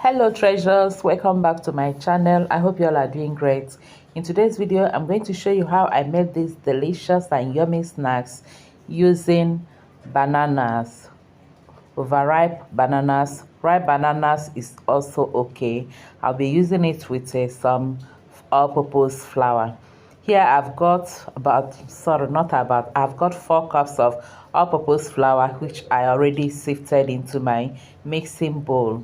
Hello treasures, welcome back to my channel. I hope you all are doing great. In today's video I'm going to show you how I made these delicious and yummy snacks using bananas, overripe bananas. Ripe bananas is also okay. I'll be using it with some all-purpose flour. Here I've got I've got 4 cups of all-purpose flour, which I already sifted into my mixing bowl.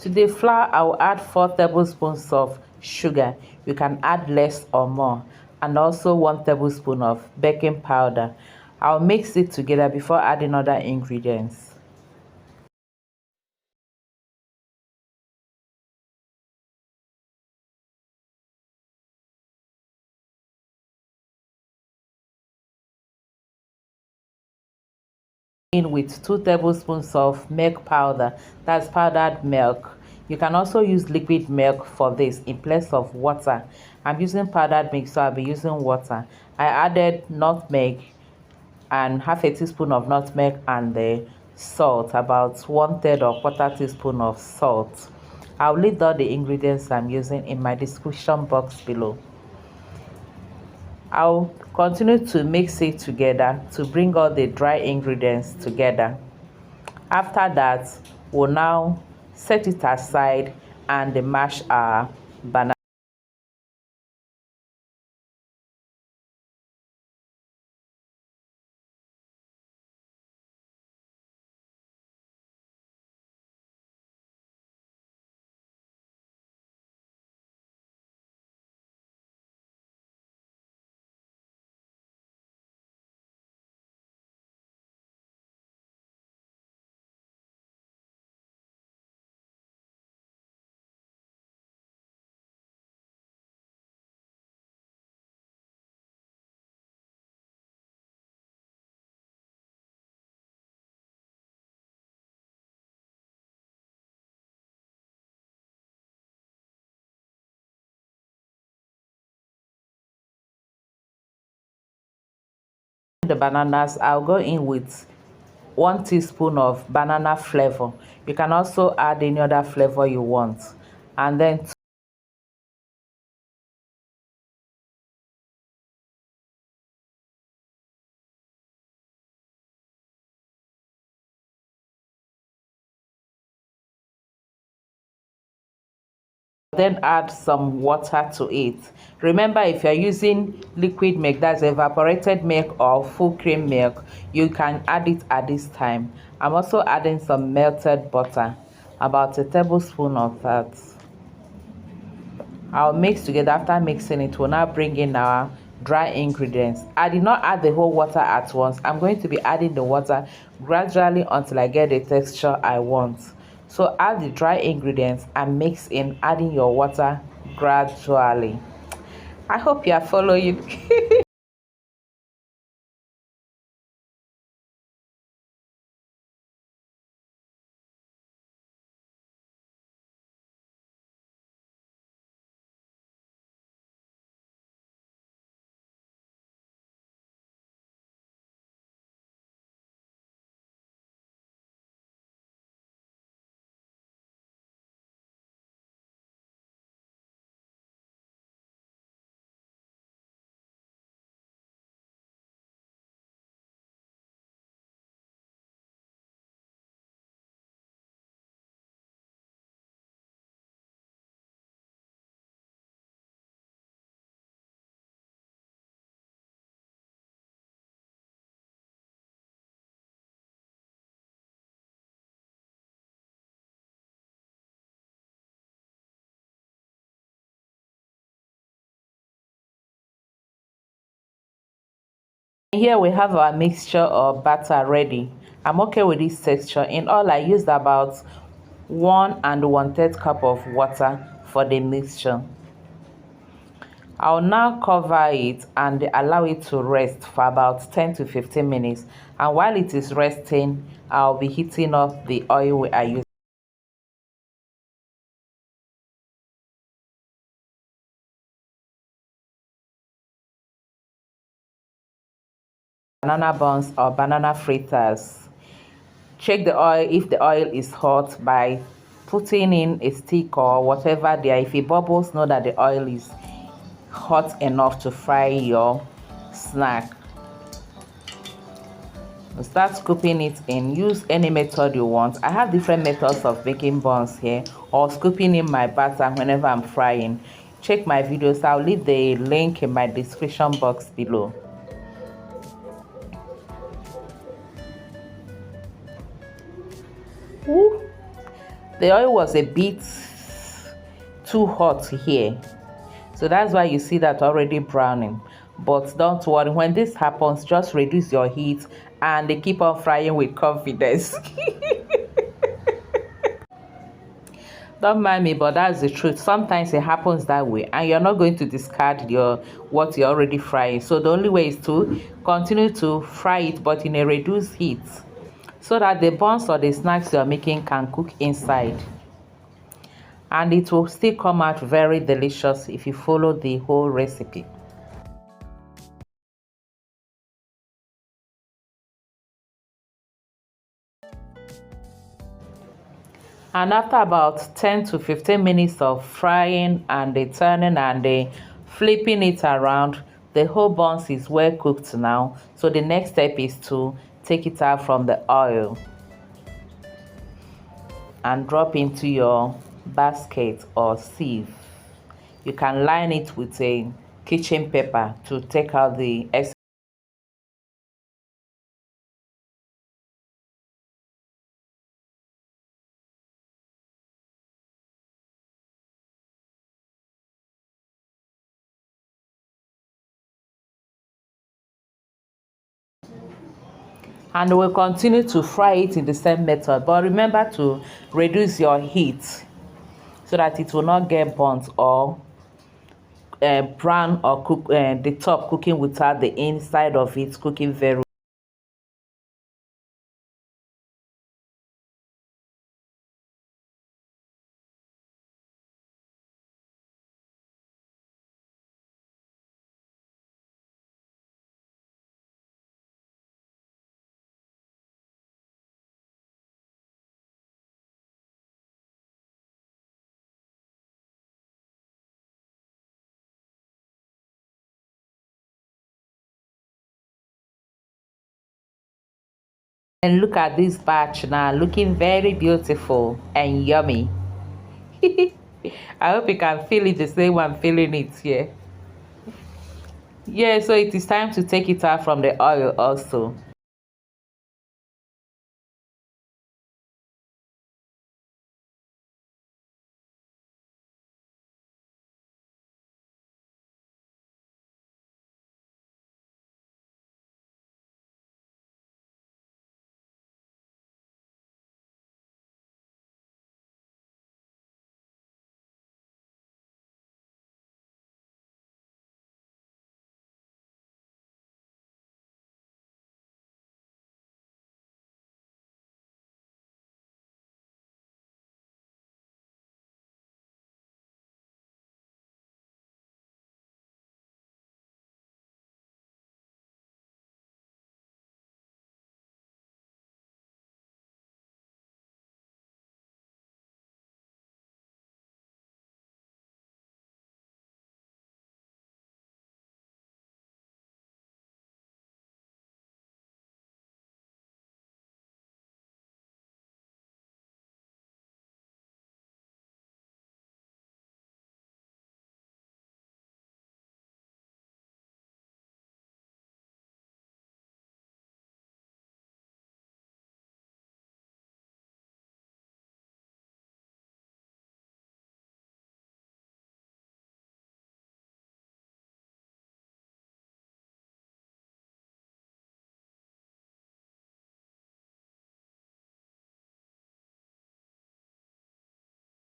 To the flour, I will add 4 tablespoons of sugar. You can add less or more, and also 1 tablespoon of baking powder. I'll mix it together before adding other ingredients. In with 2 tablespoons of milk powder, that's powdered milk. You can also use liquid milk for this in place of water. I'm using powdered milk, so I'll be using water. I added nutmeg and half a teaspoon of nutmeg and the salt, about 1/3 or quarter teaspoon of salt. I'll leave all the ingredients I'm using in my description box below. I'll continue to mix it together to bring all the dry ingredients together. After that, we'll now set it aside and mash our banana. The bananas, I'll go in with 1 teaspoon of banana flavor. You can also add any other flavor you want, and then add some water to it. Remember, if you're using liquid milk, that's evaporated milk or full cream milk, you can add it at this time. I'm also adding some melted butter, about a tablespoon of that. I'll mix together. After mixing it, we'll now bring in our dry ingredients. I did not add the whole water at once. I'm going to be adding the water gradually until I get the texture I want. So add the dry ingredients and mix in, adding your water gradually. I hope you are following. Here we have our mixture or batter ready. I'm okay with this texture. In all, I used about 1 1/3 cup of water for the mixture. I'll now cover it and allow it to rest for about 10 to 15 minutes. And while it is resting, I'll be heating up the oil I use. Banana buns or banana fritters. Check the oil if the oil is hot by putting in a stick or whatever there. If it bubbles, know that the oil is hot enough to fry your snack. Start scooping it in. Use any method you want. I have different methods of making buns here, or scooping in my batter whenever I'm frying. Check my videos. I'll leave the link in my description box below. Ooh, the oil was a bit too hot here, so that's why you see that already browning. But don't worry, when this happens, just reduce your heat and they keep on frying with confidence. Don't mind me, but that's the truth. Sometimes it happens that way, and you're not going to discard your what you're already frying. So the only way is to continue to fry it, but in a reduced heat, so that the buns or the snacks you're making can cook inside, and it will still come out very delicious if you follow the whole recipe. And after about 10 to 15 minutes of frying and the turning and the flipping it around, the whole buns is well cooked now. So the next step is to take it out from the oil and drop into your basket or sieve. You can line it with a kitchen paper to take out the excess. And we'll continue to fry it in the same method, but remember to reduce your heat so that it will not get burnt or brown or cook the top cooking without the inside of it cooking very well. And look at this batch now, looking very beautiful and yummy. I hope you can feel it the same way I'm feeling it here. Yeah, so it is time to take it out from the oil also.